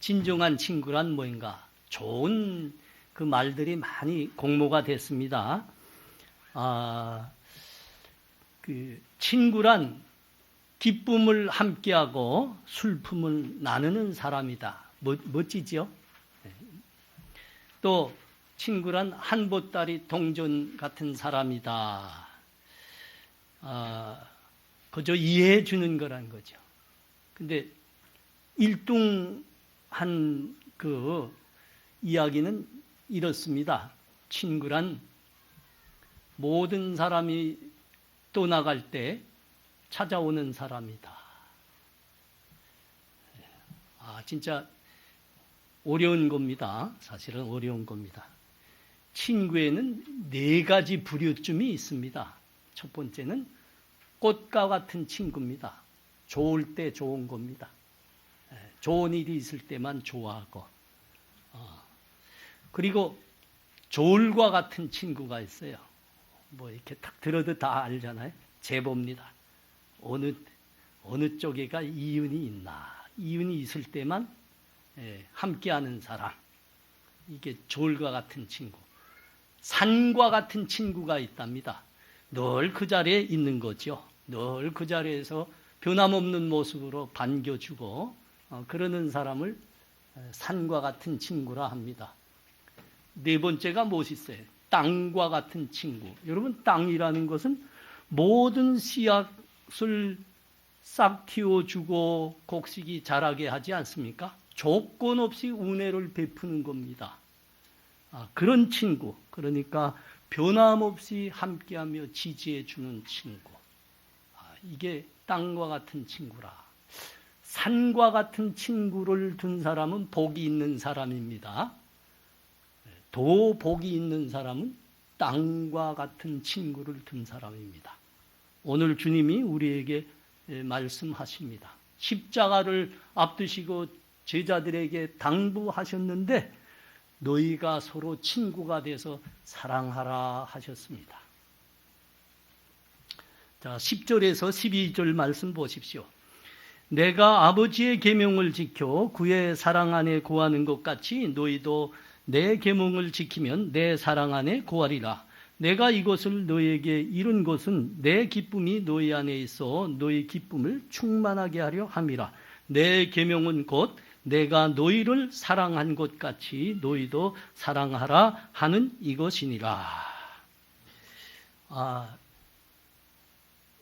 진정한 친구란 뭐인가? 좋은 그 말들이 많이 공모가 됐습니다. 그 친구란 기쁨을 함께하고 슬픔을 나누는 사람이다. 멋지죠? 또 친구란 한 보따리 동전 같은 사람이다. 그저 이해해 주는 거란 거죠. 근데 일등한 그 이야기는 이렇습니다. 친구란 모든 사람이 떠나갈 때 찾아오는 사람이다. 진짜 어려운 겁니다. 사실은 어려운 겁니다. 친구에는 4가지 부류쯤이 있습니다. 첫 번째는 꽃과 같은 친구입니다. 좋을 때 좋은 겁니다. 좋은 일이 있을 때만 좋아하고. 그리고 저울과 같은 친구가 있어요. 뭐 이렇게 딱 들어도 다 알잖아요. 제보입니다. 어느 쪽에가 이윤이 있나. 이윤이 있을 때만 함께하는 사람. 이게 저울과 같은 친구. 산과 같은 친구가 있답니다. 늘 그 자리에 있는 거죠. 늘 그 자리에서 변함없는 모습으로 반겨주고 그러는 사람을 산과 같은 친구라 합니다. 4번째가 무엇이 있어요? 땅과 같은 친구. 여러분, 땅이라는 것은 모든 씨앗을 싹 틔워주고 곡식이 자라게 하지 않습니까? 조건 없이 은혜를 베푸는 겁니다. 그런 친구, 그러니까 변함없이 함께하며 지지해주는 친구. 이게 땅과 같은 친구라. 산과 같은 친구를 둔 사람은 복이 있는 사람입니다. 더 복이 있는 사람은 땅과 같은 친구를 둔 사람입니다. 오늘 주님이 우리에게 말씀하십니다. 십자가를 앞두시고 제자들에게 당부하셨는데 너희가 서로 친구가 돼서 사랑하라 하셨습니다. 자, 10절에서 12절 말씀 보십시오. 내가 아버지의 계명을 지켜 그의 사랑 안에 거하는 것 같이 너희도 내 계명을 지키면 내 사랑 안에 거하리라. 내가 이것을 너희에게 이룬 것은 내 기쁨이 너희 안에 있어 너희 기쁨을 충만하게 하려 함이라. 내 계명은 곧 내가 너희를 사랑한 것 같이 너희도 사랑하라 하는 이것이니라.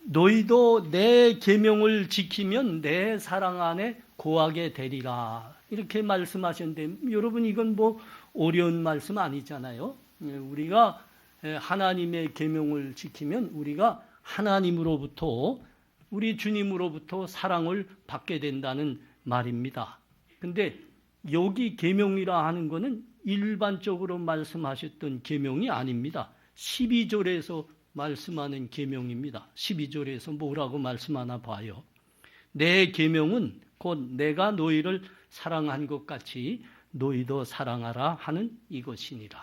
너희도 내 계명을 지키면 내 사랑 안에 거하게 되리라. 이렇게 말씀하셨는데 여러분, 이건 뭐 어려운 말씀 아니잖아요. 우리가 하나님의 계명을 지키면 우리가 하나님으로부터, 우리 주님으로부터 사랑을 받게 된다는 말입니다. 근데 여기 계명이라 하는 것은 일반적으로 말씀하셨던 계명이 아닙니다. 12절에서 말씀하는 계명입니다. 12절에서 뭐라고 말씀하나 봐요. 내 계명은 곧 내가 너희를 사랑한 것 같이 너희도 사랑하라 하는 이것이니라.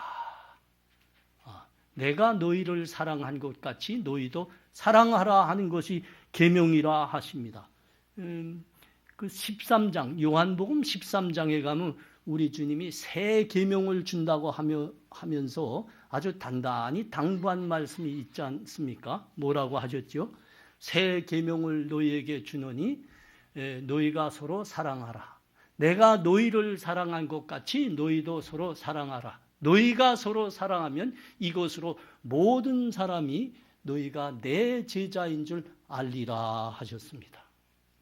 내가 너희를 사랑한 것 같이 너희도 사랑하라 하는 것이 계명이라 하십니다. 그 13장, 요한복음 13장에 가면 우리 주님이 새 계명을 준다고 하면서 아주 단단히 당부한 말씀이 있지 않습니까? 뭐라고 하셨죠? 새 계명을 너희에게 주노니 너희가 서로 사랑하라. 내가 너희를 사랑한 것 같이 너희도 서로 사랑하라. 너희가 서로 사랑하면 이것으로 모든 사람이 너희가 내 제자인 줄 알리라 하셨습니다.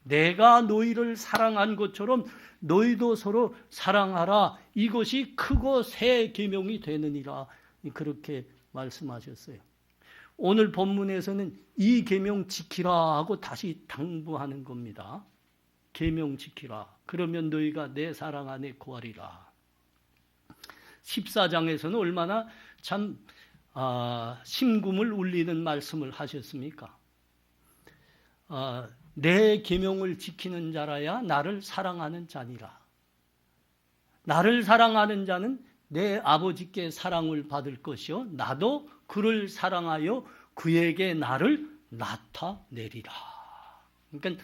내가 너희를 사랑한 것처럼 너희도 서로 사랑하라. 이것이 크고 새 계명이 되느니라. 그렇게 말씀하셨어요. 오늘 본문에서는 이 계명 지키라 하고 다시 당부하는 겁니다. 계명 지키라. 그러면 너희가 내 사랑 안에 거하리라. 14장에서는 얼마나 참 심금을 울리는 말씀을 하셨습니까? 내 계명을 지키는 자라야 나를 사랑하는 자니라. 나를 사랑하는 자는 내 아버지께 사랑을 받을 것이요 나도 그를 사랑하여 그에게 나를 나타내리라. 그러니까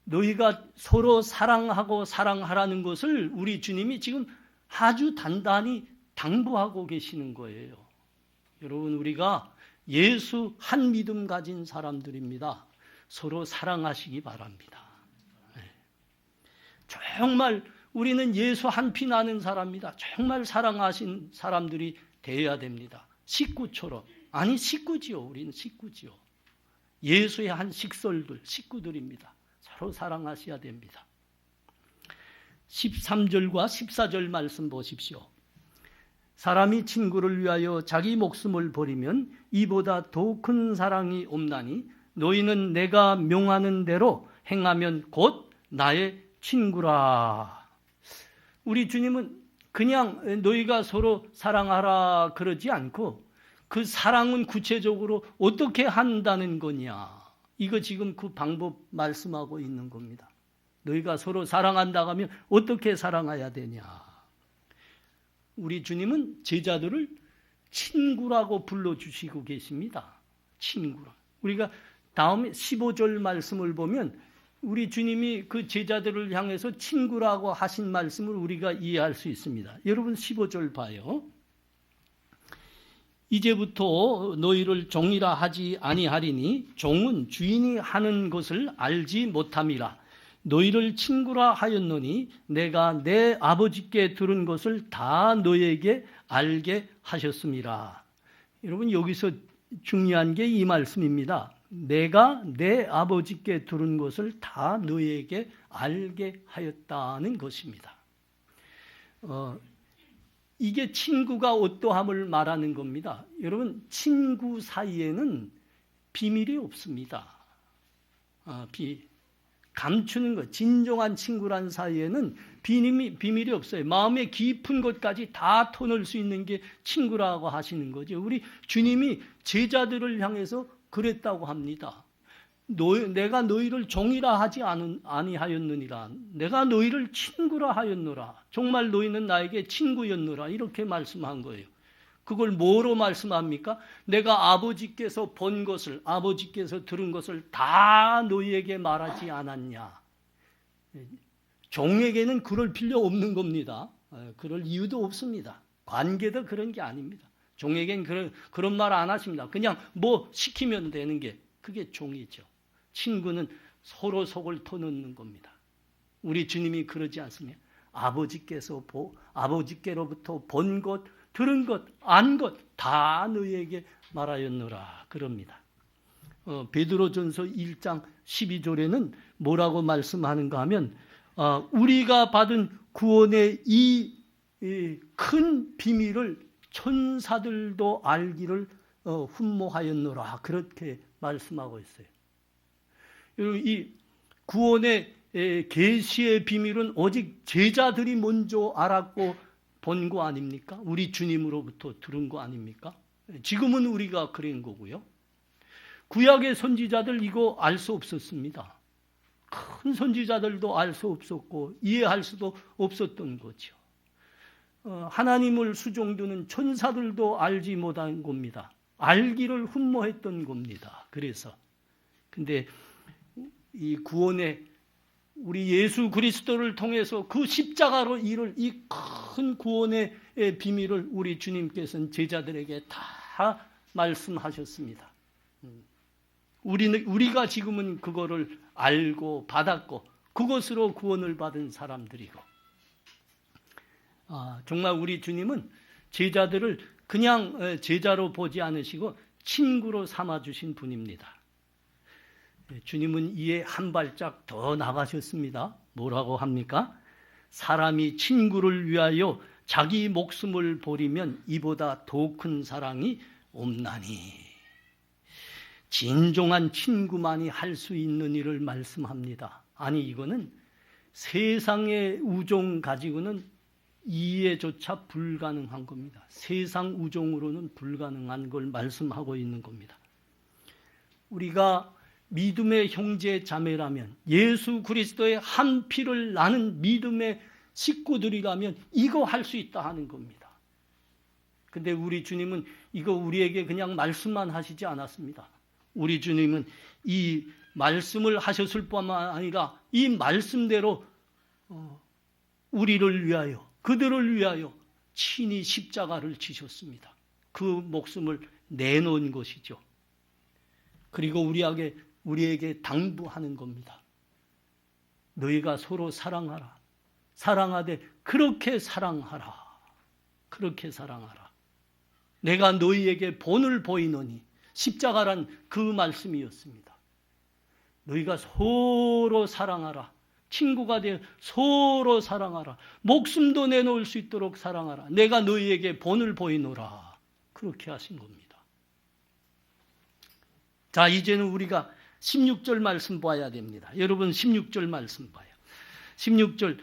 너희가 서로 사랑하고 사랑하라는 것을 우리 주님이 지금 아주 단단히 당부하고 계시는 거예요. 여러분, 우리가 예수 한 믿음 가진 사람들입니다. 서로 사랑하시기 바랍니다. 정말 우리는 예수 한 피 나는 사람입니다. 정말 사랑하신 사람들이 되어야 됩니다. 식구처럼. 아니, 식구지요. 우리는 식구지요. 예수의 한 식구들입니다. 서로 사랑하셔야 됩니다. 13절과 14절 말씀 보십시오. 사람이 친구를 위하여 자기 목숨을 버리면 이보다 더 큰 사랑이 없나니 너희는 내가 명하는 대로 행하면 곧 나의 친구라. 우리 주님은 그냥 너희가 서로 사랑하라 그러지 않고 그 사랑은 구체적으로 어떻게 한다는 거냐. 이거 지금 그 방법 말씀하고 있는 겁니다. 너희가 서로 사랑한다고 하면 어떻게 사랑해야 되냐. 우리 주님은 제자들을 친구라고 불러주시고 계십니다. 친구라. 우리가 다음에 15절 말씀을 보면 우리 주님이 그 제자들을 향해서 친구라고 하신 말씀을 우리가 이해할 수 있습니다. 여러분 15절 봐요. 이제부터 너희를 종이라 하지 아니하리니 종은 주인이 하는 것을 알지 못함이라. 너희를 친구라 하였노니 내가 내 아버지께 들은 것을 다 너희에게 알게 하셨음이라. 여러분, 여기서 중요한 게 이 말씀입니다. 내가 내 아버지께 들은 것을 다 너희에게 알게 하였다는 것입니다. 이게 친구가 어떠함을 말하는 겁니다. 여러분, 친구 사이에는 비밀이 없습니다. 감추는 것, 진정한 친구란 사이에는 비밀이 없어요. 마음의 깊은 것까지 다 터널 수 있는 게 친구라고 하시는 거죠. 우리 주님이 제자들을 향해서 그랬다고 합니다. 내가 너희를 종이라 하지 아니하였느니라. 내가 너희를 친구라 하였노라. 정말 너희는 나에게 친구였노라. 이렇게 말씀한 거예요. 그걸 뭐로 말씀합니까? 내가 아버지께서 본 것을, 아버지께서 들은 것을 다 너희에게 말하지 않았냐. 종에게는 그럴 필요 없는 겁니다. 그럴 이유도 없습니다. 관계도 그런 게 아닙니다. 종에게는 그런 말 안 하십니다. 그냥 뭐 시키면 되는 게 그게 종이죠. 친구는 서로 속을 터놓는 겁니다. 우리 주님이 그러지 않습니까? 아버지께로부터 본 것, 들은 것, 안 것 다 너희에게 말하였노라 그럽니다. 베드로전서 1장 12절에는 뭐라고 말씀하는가 하면 우리가 받은 구원의 이 큰 비밀을 천사들도 알기를 훈모하였노라 그렇게 말씀하고 있어요. 이 구원의 계시의 비밀은 오직 제자들이 먼저 알았고 본 거 아닙니까? 우리 주님으로부터 들은 거 아닙니까? 지금은 우리가 그런 거고요. 구약의 선지자들 이거 알 수 없었습니다. 큰 선지자들도 알 수 없었고 이해할 수도 없었던 거죠. 하나님을 수종두는 천사들도 알지 못한 겁니다. 알기를 훈모했던 겁니다. 그래서 근데 이 구원의 우리 예수 그리스도를 통해서 그 십자가로 이룰 이 큰 구원의 비밀을 우리 주님께서는 제자들에게 다 말씀하셨습니다. 우리가 지금은 그거를 알고 받았고 그것으로 구원을 받은 사람들이고 정말 우리 주님은 제자들을 그냥 제자로 보지 않으시고 친구로 삼아주신 분입니다. 주님은 이에 한 발짝 더 나가셨습니다. 뭐라고 합니까? 사람이 친구를 위하여 자기 목숨을 버리면 이보다 더 큰 사랑이 없나니. 진정한 친구만이 할 수 있는 일을 말씀합니다. 아니 이거는 세상의 우정 가지고는 이해조차 불가능한 겁니다. 세상 우정으로는 불가능한 걸 말씀하고 있는 겁니다. 우리가 믿음의 형제 자매라면 예수 그리스도의 한 피를 나는 믿음의 식구들이라면 이거 할 수 있다 하는 겁니다. 근데 우리 주님은 이거 우리에게 그냥 말씀만 하시지 않았습니다. 우리 주님은 이 말씀을 하셨을 뿐만 아니라 이 말씀대로 우리를 위하여, 그들을 위하여 친히 십자가를 지셨습니다. 그 목숨을 내놓은 것이죠. 그리고 우리에게 당부하는 겁니다. 너희가 서로 사랑하라. 사랑하되 그렇게 사랑하라. 그렇게 사랑하라. 내가 너희에게 본을 보이노니, 십자가란 그 말씀이었습니다. 너희가 서로 사랑하라. 친구가 되어 서로 사랑하라. 목숨도 내놓을 수 있도록 사랑하라. 내가 너희에게 본을 보이노라. 그렇게 하신 겁니다. 자, 이제는 우리가 16절 말씀 봐야 됩니다. 여러분 16절 말씀 봐요. 16절,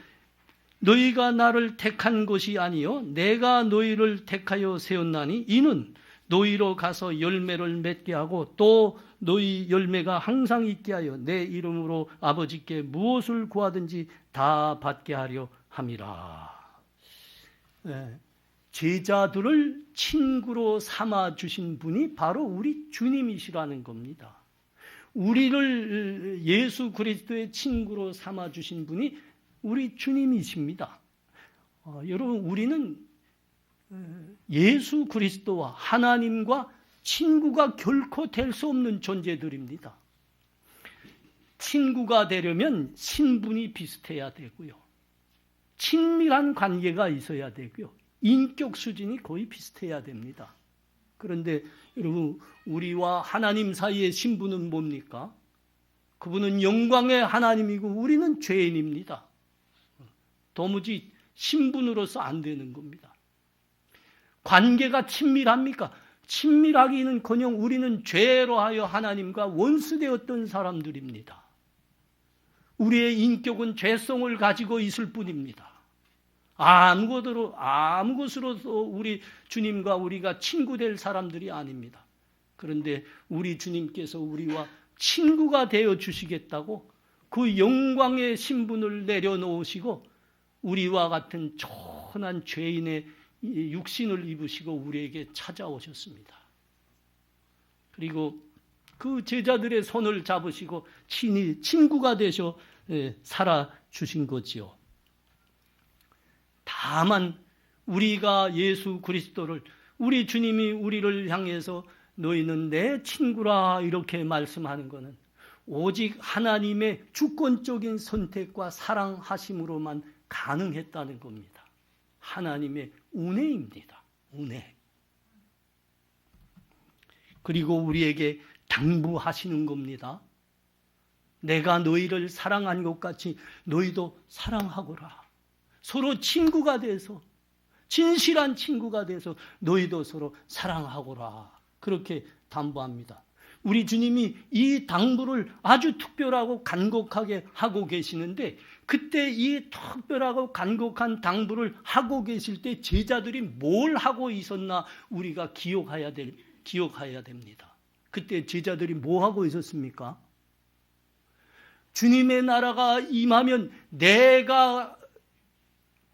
너희가 나를 택한 것이 아니요 내가 너희를 택하여 세웠나니 이는 너희로 가서 열매를 맺게 하고 또 너희 열매가 항상 있게 하여 내 이름으로 아버지께 무엇을 구하든지 다 받게 하려 함이라. 제자들을 친구로 삼아 주신 분이 바로 우리 주님이시라는 겁니다. 우리를 예수 그리스도의 친구로 삼아 주신 분이 우리 주님이십니다. 여러분, 우리는 예수 그리스도와 하나님과 친구가 결코 될 수 없는 존재들입니다. 친구가 되려면 신분이 비슷해야 되고요. 친밀한 관계가 있어야 되고요. 인격 수준이 거의 비슷해야 됩니다. 그런데 여러분, 우리와 하나님 사이의 신분은 뭡니까? 그분은 영광의 하나님이고 우리는 죄인입니다. 도무지 신분으로서 안 되는 겁니다. 관계가 친밀합니까? 친밀하기는커녕 우리는 죄로 하여 하나님과 원수되었던 사람들입니다. 우리의 인격은 죄성을 가지고 있을 뿐입니다. 아무 것으로도 우리 주님과 우리가 친구 될 사람들이 아닙니다. 그런데 우리 주님께서 우리와 친구가 되어 주시겠다고 그 영광의 신분을 내려놓으시고 우리와 같은 천한 죄인의 육신을 입으시고 우리에게 찾아오셨습니다. 그리고 그 제자들의 손을 잡으시고 친히 친구가 되셔 살아주신 거지요. 다만 우리가 예수 그리스도를, 우리 주님이 우리를 향해서 너희는 내 친구라 이렇게 말씀하는 것은 오직 하나님의 주권적인 선택과 사랑하심으로만 가능했다는 겁니다. 하나님의 은혜입니다. 은혜. 그리고 우리에게 당부하시는 겁니다. 내가 너희를 사랑한 것 같이 너희도 사랑하거라. 서로 친구가 돼서, 진실한 친구가 돼서 너희도 서로 사랑하거라. 그렇게 당부합니다. 우리 주님이 이 당부를 아주 특별하고 간곡하게 하고 계시는데, 그때 이 특별하고 간곡한 당부를 하고 계실 때 제자들이 뭘 하고 있었나 우리가 기억해야 됩니다. 그때 제자들이 뭐 하고 있었습니까? 주님의 나라가 임하면 내가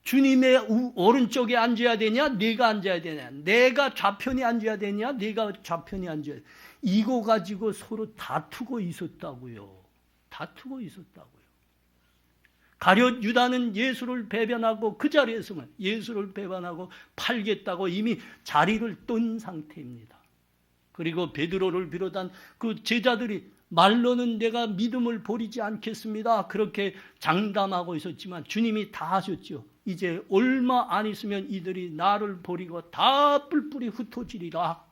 주님의 오른쪽에 앉아야 되냐, 네가 앉아야 되냐, 내가 좌편에 앉아야 되냐, 네가 좌편에 앉아야 되냐, 이거 가지고 서로 다투고 있었다고요. 다투고 있었다고요. 가룟 유다는 예수를 배반하고 그 자리에서만 예수를 배반하고 팔겠다고 이미 자리를 뜬 상태입니다. 그리고 베드로를 비롯한 그 제자들이 말로는 내가 믿음을 버리지 않겠습니다. 그렇게 장담하고 있었지만 주님이 다 하셨죠. 이제 얼마 안 있으면 이들이 나를 버리고 다 뿔뿔이 흩어지리라.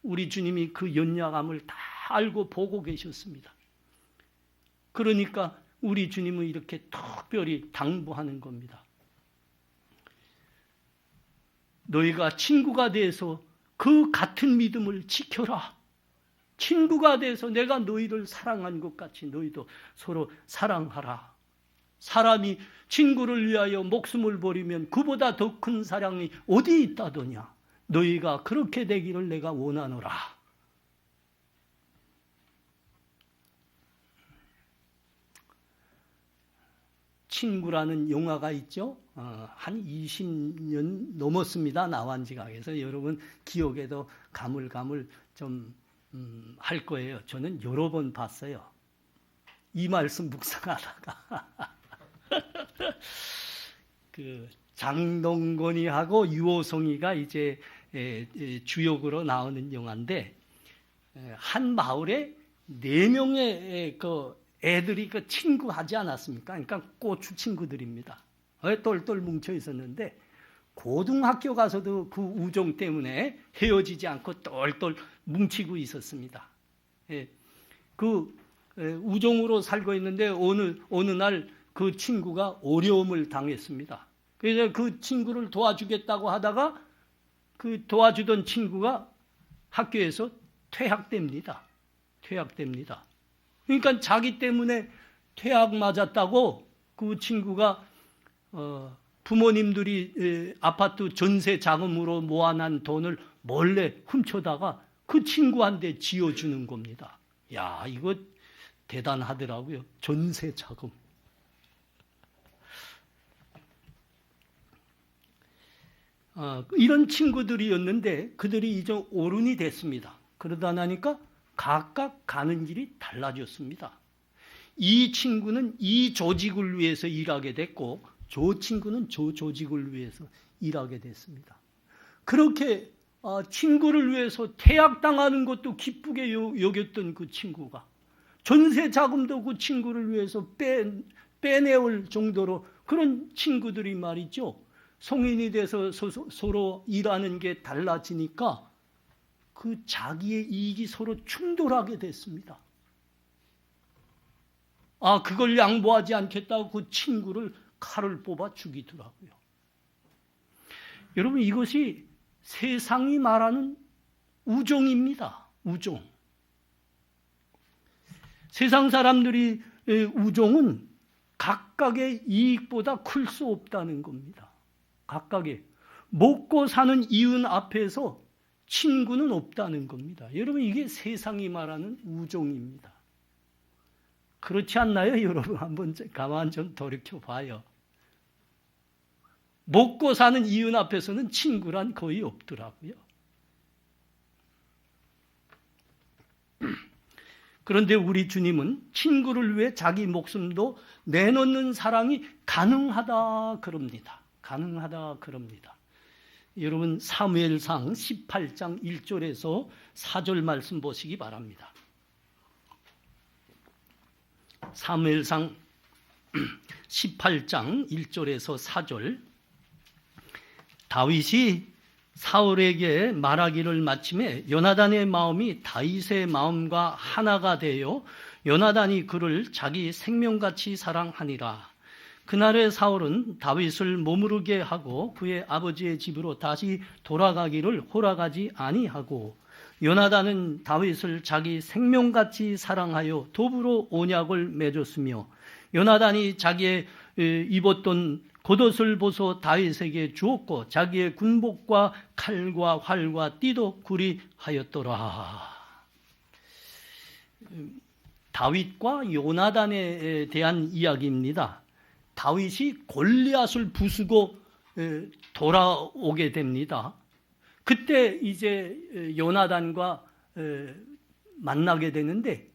우리 주님이 그 연약함을 다 알고 보고 계셨습니다. 그러니까 우리 주님은 이렇게 특별히 당부하는 겁니다. 너희가 친구가 돼서 그 같은 믿음을 지켜라. 친구가 돼서 내가 너희를 사랑한 것 같이 너희도 서로 사랑하라. 사람이 친구를 위하여 목숨을 버리면 그보다 더 큰 사랑이 어디 있다더냐. 너희가 그렇게 되기를 내가 원하노라. 친구라는 영화가 있죠. 한 20년 넘었습니다. 나온 지가. 그래서 여러분 기억에도 가물가물 좀 할 거예요. 저는 여러 번 봤어요. 이 말씀 묵상하다가 그 장동건이하고 유호성이가 이제 주역으로 나오는 영화인데, 한 마을에 4명의 그 애들이 그 친구하지 않았습니까? 그러니까 고추 친구들입니다. 똘똘 뭉쳐 있었는데 고등학교 가서도 그 우정 때문에 헤어지지 않고 똘똘 뭉치고 있었습니다. 그 우정으로 살고 있는데 어느 날 그 친구가 어려움을 당했습니다. 그래서 그 친구를 도와주겠다고 하다가 그 도와주던 친구가 학교에서 퇴학됩니다. 그러니까 자기 때문에 퇴학 맞았다고 그 친구가 부모님들이 아파트 전세 자금으로 모아난 돈을 몰래 훔쳐다가 그 친구한테 지어주는 겁니다. 야, 이거 대단하더라고요. 전세 자금. 이런 친구들이었는데 그들이 이제 어른이 됐습니다. 그러다 나니까 각각 가는 길이 달라졌습니다. 이 친구는 이 조직을 위해서 일하게 됐고 저 친구는 저 조직을 위해서 일하게 됐습니다. 그렇게 친구를 위해서 퇴학당하는 것도 기쁘게 여겼던 그 친구가 전세 자금도 그 친구를 위해서 빼내올 정도로 그런 친구들이 말이죠. 성인이 돼서 서로 일하는 게 달라지니까 그 자기의 이익이 서로 충돌하게 됐습니다. 그걸 양보하지 않겠다고 그 친구를 칼을 뽑아 죽이더라고요. 여러분, 이것이 세상이 말하는 우정입니다. 우정. 세상 사람들이 우정은 각각의 이익보다 클 수 없다는 겁니다. 각각의 먹고 사는 이윤 앞에서 친구는 없다는 겁니다. 여러분, 이게 세상이 말하는 우정입니다. 그렇지 않나요? 여러분, 한번 가만 좀 돌이켜 봐요. 먹고 사는 이윤 앞에서는 친구란 거의 없더라고요. 그런데 우리 주님은 친구를 위해 자기 목숨도 내놓는 사랑이 가능하다 그럽니다. 가능하다 그럽니다. 여러분, 사무엘상 18장 1절에서 4절 말씀 보시기 바랍니다. 사무엘상 18장 1절에서 4절. 다윗이 사울에게 말하기를 마침에 요나단의 마음이 다윗의 마음과 하나가 되어 요나단이 그를 자기 생명같이 사랑하니라. 그날에 사울은 다윗을 머무르게 하고 그의 아버지의 집으로 다시 돌아가기를 허락하지 아니하고 요나단은 다윗을 자기 생명같이 사랑하여 더불어 언약을 맺었으며 요나단이 자기의 입었던 겉옷을 벗어 다윗에게 주었고 자기의 군복과 칼과 활과 띠도 구리하였더라. 다윗과 요나단에 대한 이야기입니다. 다윗이 골리앗을 부수고 돌아오게 됩니다. 그때 이제 요나단과 만나게 되는데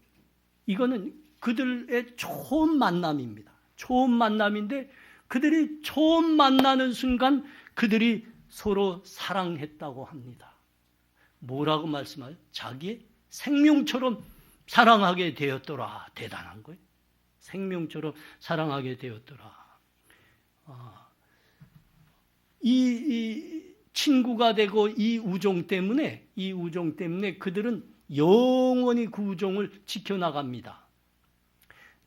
이거는 그들의 처음 만남입니다. 처음 만남인데 그들이 처음 만나는 순간 그들이 서로 사랑했다고 합니다. 뭐라고 말씀하죠? 자기의 생명처럼 사랑하게 되었더라. 대단한 거예요. 생명처럼 사랑하게 되었더라. 이 친구가 되고 이 우정 때문에 그들은 영원히 그 우정을 지켜나갑니다.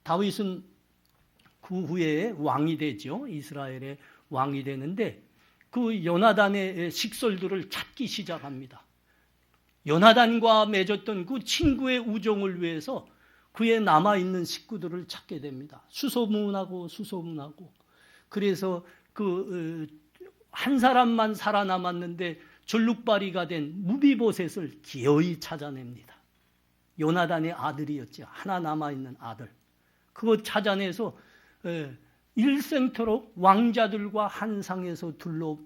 다윗은 그 후에 왕이 되죠. 이스라엘의 왕이 되는데 그 요나단의 식솔들을 찾기 시작합니다. 요나단과 맺었던 그 친구의 우정을 위해서 그의 남아있는 식구들을 찾게 됩니다. 수소문하고 그래서 한 사람만 살아남았는데 절룩발이가 된 무비보셋을 기어이 찾아냅니다. 요나단의 아들이었죠. 하나 남아있는 아들. 그거 찾아내서 일생토록 왕자들과 한상에서 둘러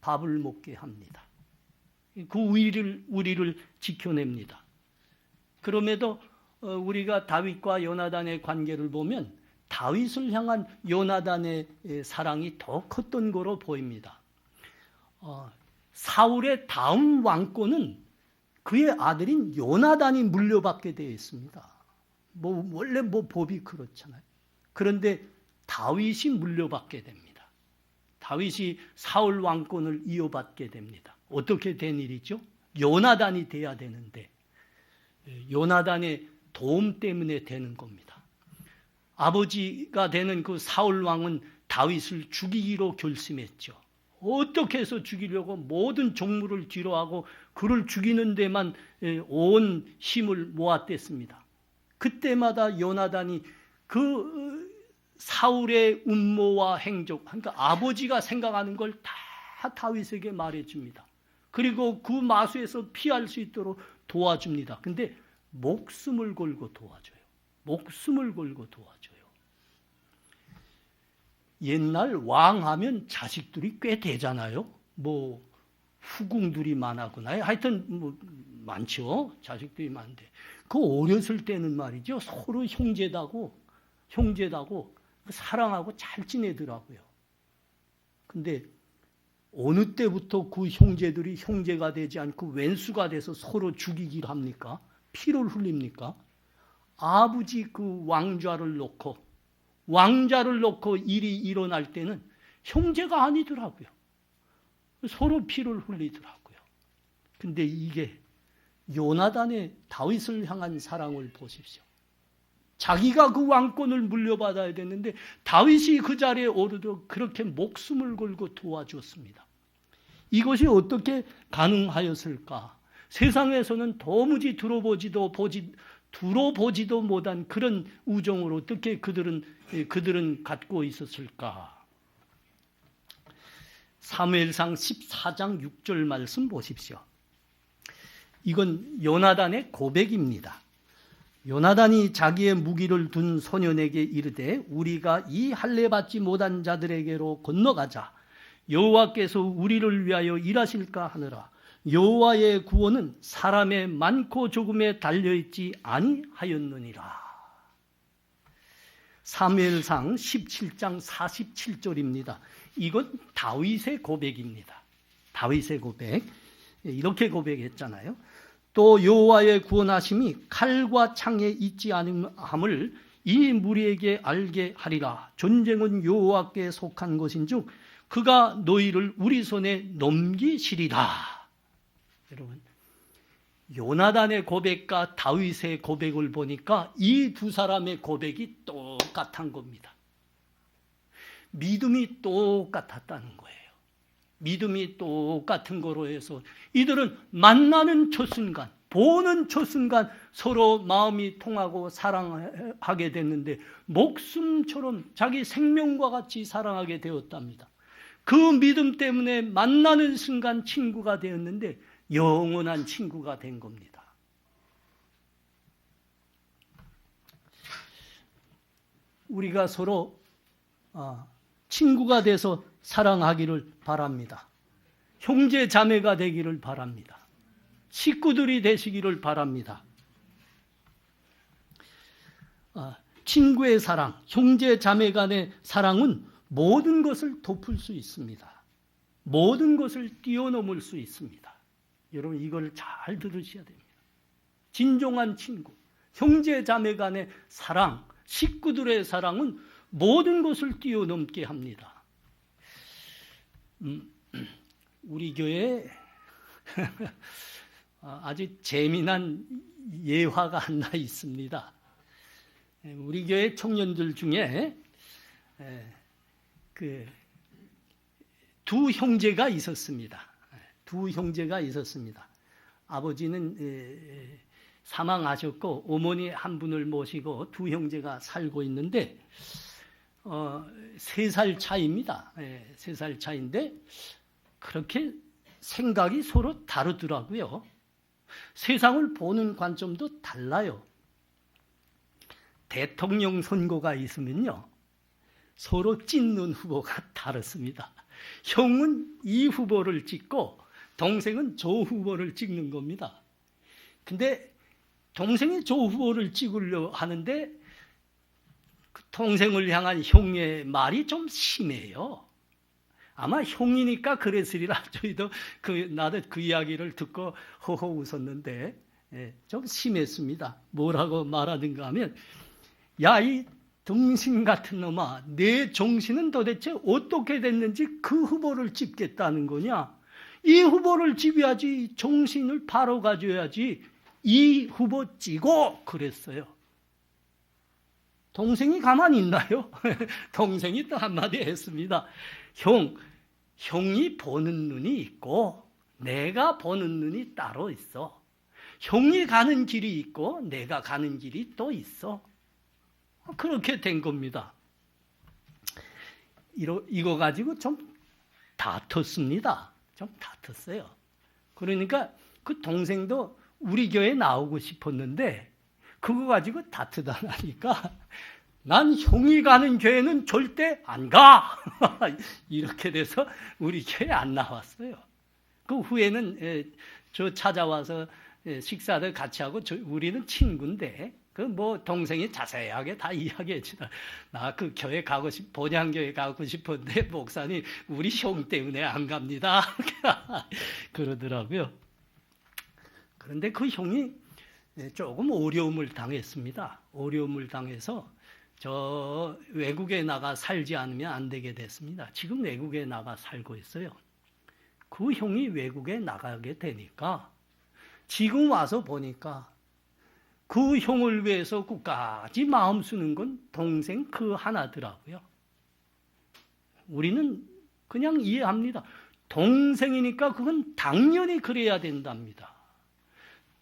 밥을 먹게 합니다. 그 우리를 지켜냅니다. 그럼에도 우리가 다윗과 요나단의 관계를 보면 다윗을 향한 요나단의 사랑이 더 컸던 거로 보입니다. 사울의 다음 왕권은 그의 아들인 요나단이 물려받게 되어 있습니다. 원래 법이 그렇잖아요. 그런데 다윗이 물려받게 됩니다. 다윗이 사울 왕권을 이어받게 됩니다. 어떻게 된 일이죠? 요나단이 돼야 되는데 요나단의 도움 때문에 되는 겁니다. 아버지가 되는 그 사울 왕은 다윗을 죽이기로 결심했죠. 어떻게 해서 죽이려고 모든 종물을 뒤로하고 그를 죽이는 데만 온 힘을 모았댔습니다. 그때마다 요나단이 그 사울의 음모와 행적, 그러니까 아버지가 생각하는 걸 다 다윗에게 말해줍니다. 그리고 그 마수에서 피할 수 있도록 도와줍니다. 근데 목숨을 걸고 도와줘요. 목숨을 걸고 도와줘요. 옛날 왕하면 자식들이 꽤 되잖아요. 후궁들이 많았구나. 하여튼 많죠. 자식들이 많은데. 그 어렸을 때는 말이죠. 서로 형제다고 사랑하고 잘 지내더라고요. 근데 어느 때부터 그 형제들이 형제가 되지 않고 왼수가 돼서 서로 죽이기를 합니까? 피를 흘립니까? 아버지 그 왕자를 놓고 일이 일어날 때는 형제가 아니더라고요. 서로 피를 흘리더라고요. 근데 이게 요나단의 다윗을 향한 사랑을 보십시오. 자기가 그 왕권을 물려받아야 되는데 다윗이 그 자리에 오르도록 그렇게 목숨을 걸고 도와주었습니다. 이것이 어떻게 가능하였을까? 세상에서는 도무지 들어보지도 못한 그런 우정을 어떻게 그들은 갖고 있었을까? 사무엘상 14장 6절 말씀 보십시오. 이건 요나단의 고백입니다. 요나단이 자기의 무기를 둔 소년에게 이르되 우리가 이 할례 받지 못한 자들에게로 건너가자. 여호와께서 우리를 위하여 일하실까 하느라. 여호와의 구원은 사람의 많고 조금에 달려있지 아니하였느니라. 사무엘상 17장 47절입니다. 이건 다윗의 고백입니다. 다윗의 고백. 이렇게 고백했잖아요. 또 여호와의 구원하심이 칼과 창에 있지 않음을 이 무리에게 알게 하리라. 전쟁은 여호와께 속한 것인즉 그가 너희를 우리 손에 넘기시리라. 여러분, 요나단의 고백과 다윗의 고백을 보니까 이 두 사람의 고백이 똑같은 겁니다. 믿음이 똑같았다는 거예요. 믿음이 똑같은 거로 해서 이들은 만나는 첫 순간, 보는 첫 순간 서로 마음이 통하고 사랑하게 됐는데 목숨처럼 자기 생명과 같이 사랑하게 되었답니다. 그 믿음 때문에 만나는 순간 친구가 되었는데 영원한 친구가 된 겁니다. 우리가 서로 친구가 돼서 사랑하기를 바랍니다. 형제 자매가 되기를 바랍니다. 식구들이 되시기를 바랍니다. 친구의 사랑, 형제 자매 간의 사랑은 모든 것을 덮을 수 있습니다. 모든 것을 뛰어넘을 수 있습니다. 여러분 이걸 잘 들으셔야 됩니다. 진정한 친구, 형제 자매 간의 사랑, 식구들의 사랑은 모든 것을 뛰어넘게 합니다. 우리 교회에 아주 재미난 예화가 하나 있습니다. 우리 교회 청년들 중에 두 형제가 있었습니다. 아버지는 사망하셨고 어머니 한 분을 모시고 두 형제가 살고 있는데 3살 차이입니다. 3살 차이인데 그렇게 생각이 서로 다르더라고요. 세상을 보는 관점도 달라요. 대통령 선거가 있으면요. 서로 찍는 후보가 다릅니다. 형은 이 후보를 찍고 동생은 저 후보를 찍는 겁니다. 근데 동생이 조 후보를 찍으려 하는데 그 동생을 향한 형의 말이 좀 심해요. 아마 형이니까 그랬으리라. 저희도 나도 그 이야기를 듣고 허허 웃었는데 좀 심했습니다. 뭐라고 말하는가 하면, 야, 이 등신 같은 놈아, 내 정신은 도대체 어떻게 됐는지 그 후보를 찝겠다는 거냐? 이 후보를 찝어야지, 정신을 바로 가져야지. 이 후보 찌고 그랬어요. 동생이 가만히 있나요? 동생이 또 한마디 했습니다. 형이 보는 눈이 있고 내가 보는 눈이 따로 있어. 형이 가는 길이 있고 내가 가는 길이 또 있어. 그렇게 된 겁니다. 이거 가지고 좀 다퉜습니다. 좀 다퉜어요. 그러니까 그 동생도 우리 교회에 나오고 싶었는데 그거 가지고 다투다 나니까 난 형이 가는 교회는 절대 안 가. 이렇게 돼서 우리 교회 안 나왔어요. 그 후에는 저 찾아와서 식사를 같이 하고 우리는 친구인데 그 뭐 동생이 자세하게 다 이야기했지만 나 그 교회 가고 본향교회 가고 싶었는데 목사님 우리 형 때문에 안 갑니다. 그러더라고요. 그런데 그 형이 조금 어려움을 당했습니다. 어려움을 당해서 저 외국에 나가 살지 않으면 안 되게 됐습니다. 지금 외국에 나가 살고 있어요. 그 형이 외국에 나가게 되니까 지금 와서 보니까 그 형을 위해서 끝까지 마음 쓰는 건 동생 그 하나더라고요. 우리는 그냥 이해합니다. 동생이니까 그건 당연히 그래야 된답니다.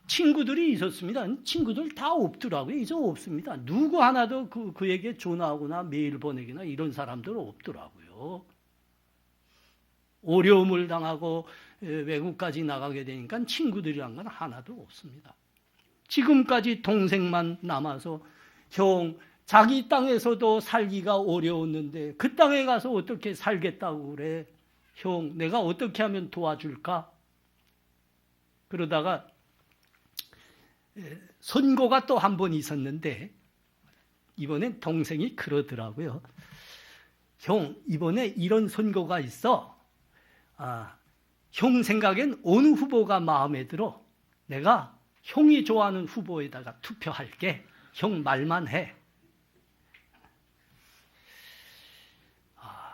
친구들이 있었습니다. 친구들 다 없더라고요. 이제 없습니다. 누구 하나도 그에게 전화하거나 메일 보내기나 이런 사람들 없더라고요. 어려움을 당하고 외국까지 나가게 되니까 친구들이란 건 하나도 없습니다. 지금까지 동생만 남아서 형, 자기 땅에서도 살기가 어려웠는데 그 땅에 가서 어떻게 살겠다고 그래? 형, 내가 어떻게 하면 도와줄까? 그러다가 선고가 또 한 번 있었는데 이번엔 동생이 그러더라고요. 형, 이번에 이런 선고가 있어. 형 생각엔 어느 후보가 마음에 들어? 내가 형이 좋아하는 후보에다가 투표할게. 형 말만 해.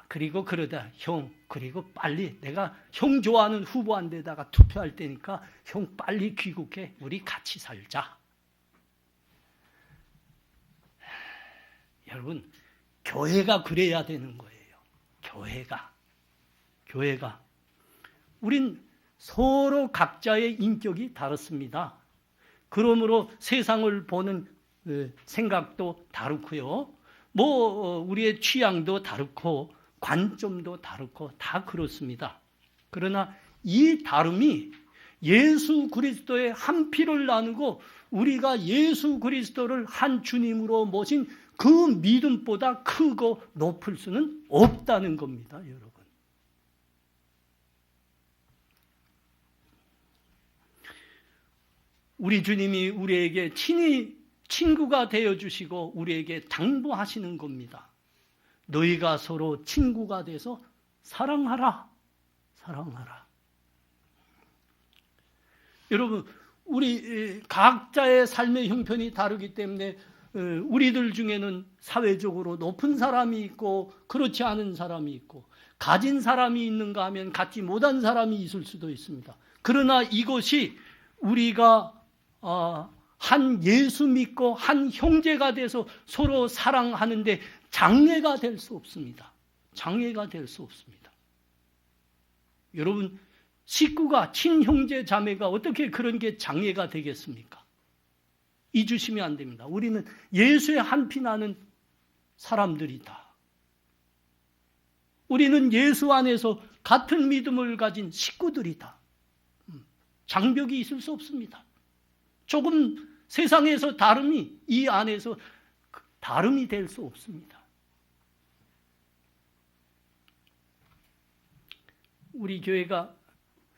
그리고 그러다 형, 그리고 빨리 내가 형 좋아하는 후보한테다가 투표할 테니까 형 빨리 귀국해. 우리 같이 살자. 여러분, 교회가 그래야 되는 거예요. 교회가. 우린 서로 각자의 인격이 다릅니다. 그러므로 세상을 보는 생각도 다르고요. 우리의 취향도 다르고 관점도 다르고 다 그렇습니다. 그러나 이 다름이 예수 그리스도의 한 피를 나누고 우리가 예수 그리스도를 한 주님으로 모신 그 믿음보다 크고 높을 수는 없다는 겁니다, 여러분. 우리 주님이 우리에게 친히 친구가 되어주시고 우리에게 당부하시는 겁니다. 너희가 서로 친구가 돼서 사랑하라. 여러분, 우리 각자의 삶의 형편이 다르기 때문에 우리들 중에는 사회적으로 높은 사람이 있고 그렇지 않은 사람이 있고 가진 사람이 있는가 하면 갖지 못한 사람이 있을 수도 있습니다. 그러나 이것이 우리가 한 예수 믿고 한 형제가 돼서 서로 사랑하는데 장애가 될 수 없습니다. 여러분, 식구가 친형제 자매가 어떻게 그런 게 장애가 되겠습니까? 잊으시면 안 됩니다. 우리는 예수의 한 피 나는 사람들이다. 우리는 예수 안에서 같은 믿음을 가진 식구들이다. 장벽이 있을 수 없습니다. 조금 세상에서 다름이 이 안에서 다름이 될 수 없습니다. 우리 교회가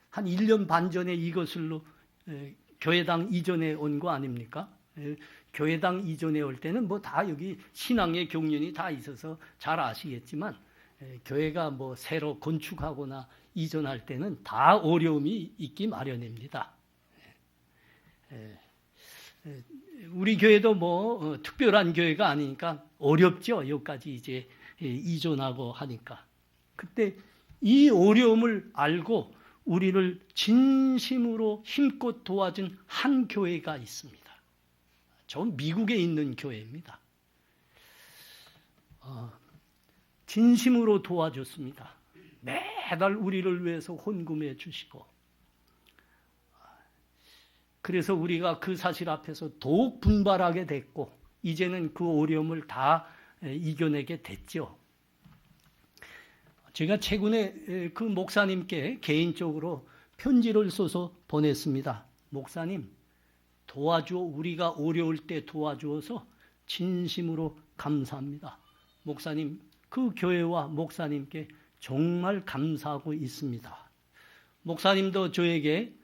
한 1년 반 전에 이것을로 교회당 이전에 온 거 아닙니까? 교회당 이전해 올 때는 뭐 다 여기 신앙의 경륜이 다 있어서 잘 아시겠지만 교회가 뭐 새로 건축하거나 이전할 때는 다 어려움이 있기 마련입니다. 우리 교회도 뭐 특별한 교회가 아니니까 어렵죠. 여기까지 이제 이전하고 하니까. 그때 이 어려움을 알고 우리를 진심으로 힘껏 도와준 한 교회가 있습니다. 저 미국에 있는 교회입니다. 진심으로 도와줬습니다. 매달 우리를 위해서 헌금해 주시고, 그래서 우리가 그 사실 앞에서 더욱 분발하게 됐고 이제는 그 어려움을 다 이겨내게 됐죠. 제가 최근에 그 목사님께 개인적으로 편지를 써서 보냈습니다. 목사님, 도와주어 우리가 어려울 때 도와주어서 진심으로 감사합니다. 목사님, 그 교회와 목사님께 정말 감사하고 있습니다. 목사님도 저에게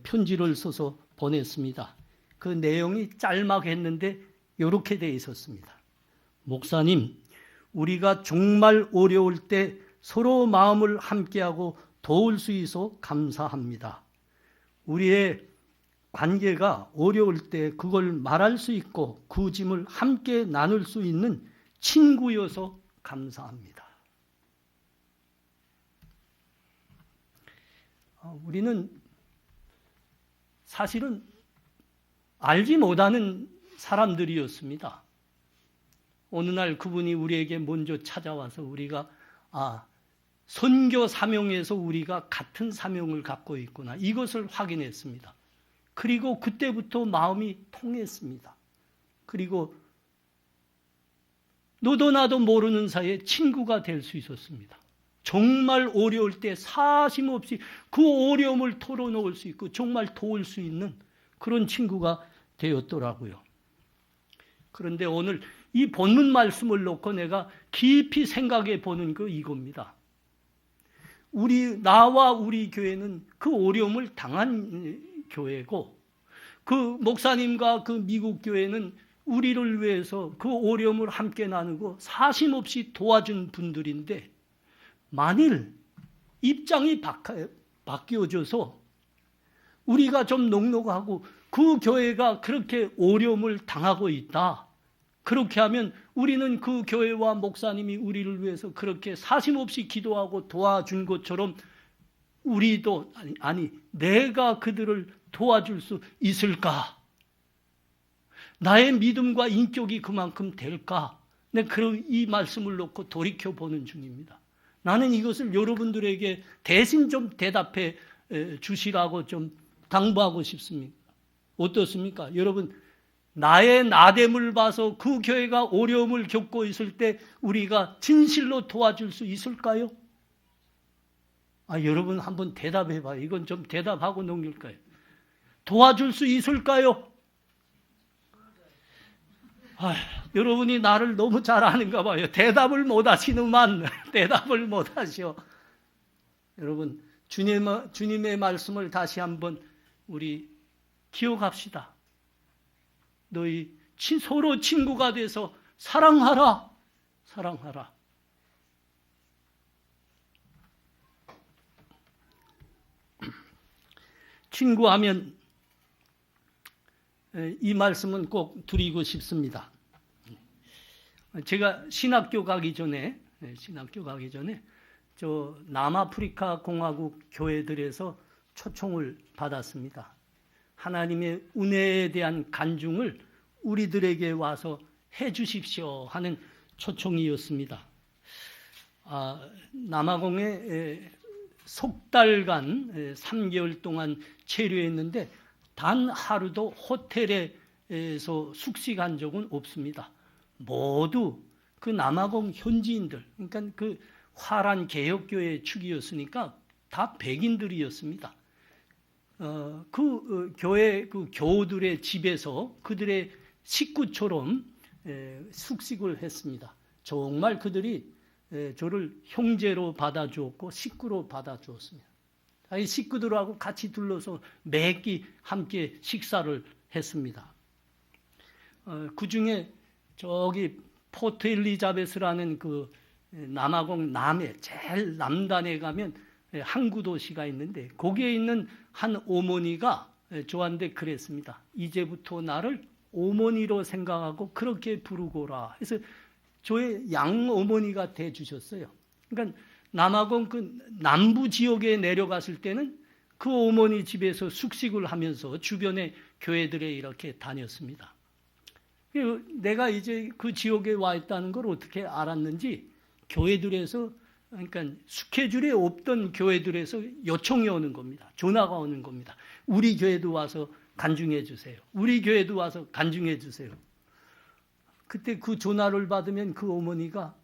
편지를 써서 보냈습니다. 그 내용이 짤막했는데 이렇게 돼 있었습니다. 목사님, 우리가 정말 어려울 때 서로 마음을 함께하고 도울 수 있어 감사합니다. 우리의 관계가 어려울 때 그걸 말할 수 있고 그 짐을 함께 나눌 수 있는 친구여서 감사합니다. 우리는 사실은 알지 못하는 사람들이었습니다. 어느 날 그분이 우리에게 먼저 찾아와서 우리가 선교 사명에서 우리가 같은 사명을 갖고 있구나, 이것을 확인했습니다. 그리고 그때부터 마음이 통했습니다. 그리고 너도 나도 모르는 사이에 친구가 될 수 있었습니다. 정말 어려울 때 사심없이 그 어려움을 털어놓을 수 있고 정말 도울 수 있는 그런 친구가 되었더라고요. 그런데 오늘 이 본문 말씀을 놓고 내가 깊이 생각해 보는 거 이겁니다. 나와 우리 교회는 그 어려움을 당한 교회고, 그 목사님과 그 미국 교회는 우리를 위해서 그 어려움을 함께 나누고 사심없이 도와준 분들인데, 만일 입장이 바뀌어져서 우리가 좀 녹록하고 그 교회가 그렇게 어려움을 당하고 있다, 그렇게 하면 우리는 그 교회와 목사님이 우리를 위해서 그렇게 사심없이 기도하고 도와준 것처럼 우리도 내가 그들을 도와줄 수 있을까? 나의 믿음과 인격이 그만큼 될까? 이 말씀을 놓고 돌이켜보는 중입니다. 나는 이것을 여러분들에게 대신 좀 대답해 주시라고 좀 당부하고 싶습니다. 어떻습니까? 여러분, 나의 나됨을 봐서 그 교회가 어려움을 겪고 있을 때 우리가 진실로 도와줄 수 있을까요? 여러분 한번 대답해 봐요. 이건 좀 대답하고 넘길까요? 도와줄 수 있을까요? 여러분이 나를 너무 잘 아는가 봐요. 대답을 못 하시는만 대답을 못 하셔. 여러분, 주님의 말씀을 다시 한번 우리 기억합시다. 너희 서로 친구가 돼서 사랑하라. 사랑하라. 친구하면 이 말씀은 꼭 드리고 싶습니다. 제가 신학교 가기 전에 저 남아프리카 공화국 교회들에서 초청을 받았습니다. 하나님의 은혜에 대한 간증을 우리들에게 와서 해 주십시오 하는 초청이었습니다. 남아공에 석 달간 3개월 동안 체류했는데 단 하루도 호텔에서 숙식한 적은 없습니다. 모두 그 남아공 현지인들, 그러니까 그 화란 개혁교회 축이었으니까 다 백인들이었습니다. 교회 그 교우들의 집에서 그들의 식구처럼 숙식을 했습니다. 정말 그들이 저를 형제로 받아주었고 식구로 받아주었습니다. 식구들하고 같이 둘러서 매끼 함께 식사를 했습니다. 그 중에 저기 포트 엘리자베스라는 그 남아공 남해 제일 남단에 가면 항구 도시가 있는데 거기에 있는 한 어머니가 저한테 그랬습니다. 이제부터 나를 어머니로 생각하고 그렇게 부르고라. 그래서 저의 양 어머니가 돼 주셨어요. 그러니까 남아공 그 남부 지역에 내려갔을 때는 그 어머니 집에서 숙식을 하면서 주변의 교회들에 이렇게 다녔습니다. 내가 이제 그 지역에 와 있다는 걸 어떻게 알았는지 교회들에서, 그러니까 스케줄에 없던 교회들에서 요청이 오는 겁니다. 전화가 오는 겁니다. 우리 교회도 와서 간증해 주세요. 우리 교회도 와서 간증해 주세요. 그때 그 전화를 받으면 그 어머니가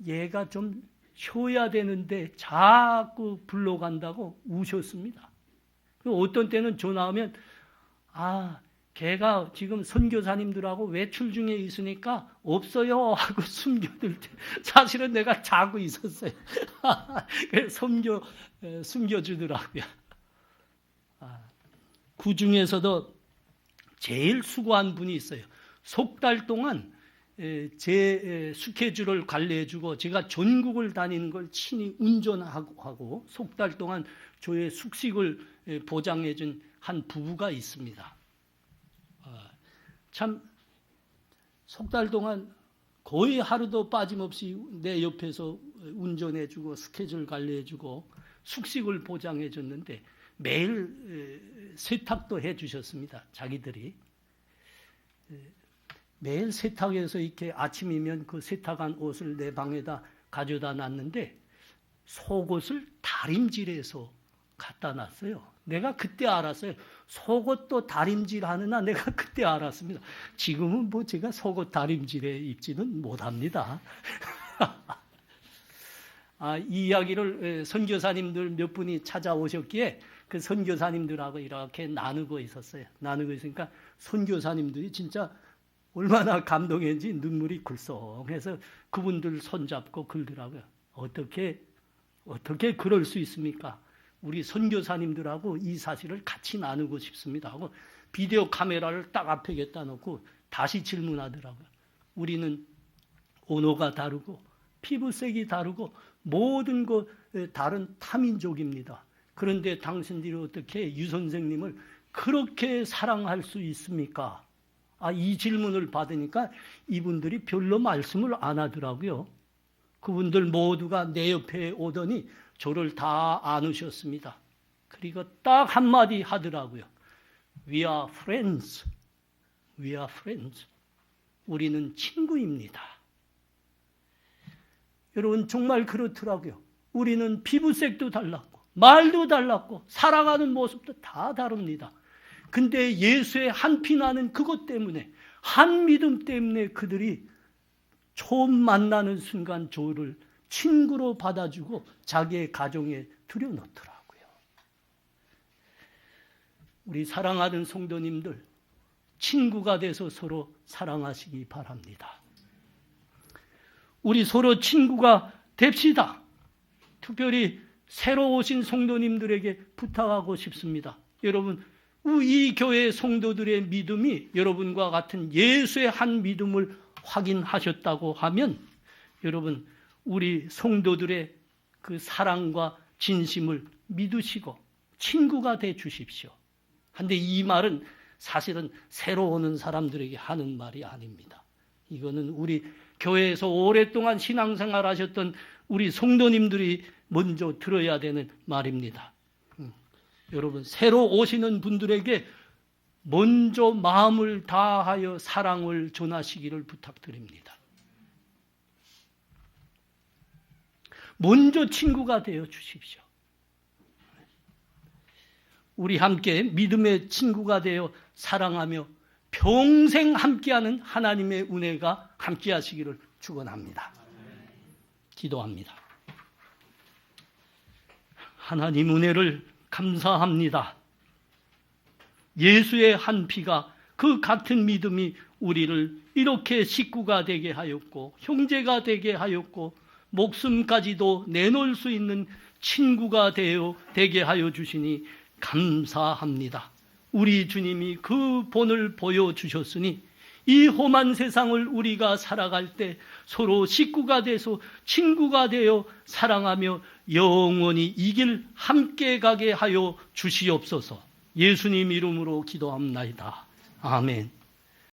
얘가 좀 쉬어야 되는데 자꾸 불러간다고 우셨습니다. 어떤 때는 전화 오면 걔가 지금 선교사님들하고 외출 중에 있으니까 없어요 하고 숨겨둘 때 사실은 내가 자고 있었어요. 그래서 숨겨주더라고요. 그 중에서도 제일 수고한 분이 있어요. 석 달 동안 제 스케줄을 관리해주고 제가 전국을 다니는 걸 친히 운전하고 석 달 동안 저의 숙식을 보장해준 한 부부가 있습니다. 참 석 달 동안 거의 하루도 빠짐없이 내 옆에서 운전해주고 스케줄 관리해주고 숙식을 보장해줬는데 매일 세탁도 해주셨습니다. 자기들이 매일 세탁해서 이렇게 아침이면 그 세탁한 옷을 내 방에다 가져다 놨는데 속옷을 다림질해서 갖다 놨어요. 내가 그때 알았어요. 속옷도 다림질하느나 내가 그때 알았습니다. 지금은 뭐 제가 속옷 다림질에 입지는 못합니다. 이 이야기를 선교사님들 몇 분이 찾아오셨기에 그 선교사님들하고 이렇게 나누고 있었어요. 나누고 있으니까 선교사님들이 진짜 얼마나 감동했는지 눈물이 굴썽해서 그분들 손잡고 그러더라고요. 어떻게 그럴 수 있습니까? 우리 선교사님들하고 이 사실을 같이 나누고 싶습니다 하고 비디오 카메라를 딱 앞에 갖다 놓고 다시 질문하더라고요. 우리는 언어가 다르고 피부색이 다르고 모든 것 다른 타민족입니다. 그런데 당신들이 어떻게 유 선생님을 그렇게 사랑할 수 있습니까? 이 질문을 받으니까 이분들이 별로 말씀을 안 하더라고요. 그분들 모두가 내 옆에 오더니 저를 다 안으셨습니다. 그리고 딱 한마디 하더라고요. We are friends. We are friends. 우리는 친구입니다. 여러분 정말 그렇더라고요. 우리는 피부색도 달랐고 말도 달랐고 살아가는 모습도 다 다릅니다. 근데 예수의 한 피나는 그것 때문에 한 믿음 때문에 그들이 처음 만나는 순간 저를 친구로 받아주고 자기의 가정에 들여놓더라고요. 우리 사랑하는 성도님들 친구가 돼서 서로 사랑하시기 바랍니다. 우리 서로 친구가 됩시다. 특별히 새로 오신 성도님들에게 부탁하고 싶습니다. 여러분 이 교회 성도들의 믿음이 여러분과 같은 예수의 한 믿음을 확인하셨다고 하면 여러분 우리 성도들의 그 사랑과 진심을 믿으시고 친구가 돼 주십시오. 그런데 이 말은 사실은 새로 오는 사람들에게 하는 말이 아닙니다. 이거는 우리 교회에서 오랫동안 신앙생활 하셨던 우리 성도님들이 먼저 들어야 되는 말입니다. 여러분 새로 오시는 분들에게 먼저 마음을 다하여 사랑을 전하시기를 부탁드립니다. 먼저 친구가 되어 주십시오. 우리 함께 믿음의 친구가 되어 사랑하며 평생 함께하는 하나님의 은혜가 함께하시기를 축원합니다. 기도합니다. 하나님 은혜를 감사합니다. 예수의 한 피가 그 같은 믿음이 우리를 이렇게 식구가 되게 하였고 형제가 되게 하였고 목숨까지도 내놓을 수 있는 친구가 되게 하여 주시니 감사합니다. 우리 주님이 그 본을 보여주셨으니 이 험한 세상을 우리가 살아갈 때 서로 식구가 돼서 친구가 되어 사랑하며 영원히 이 길 함께 가게 하여 주시옵소서. 예수님 이름으로 기도합나이다. 아멘.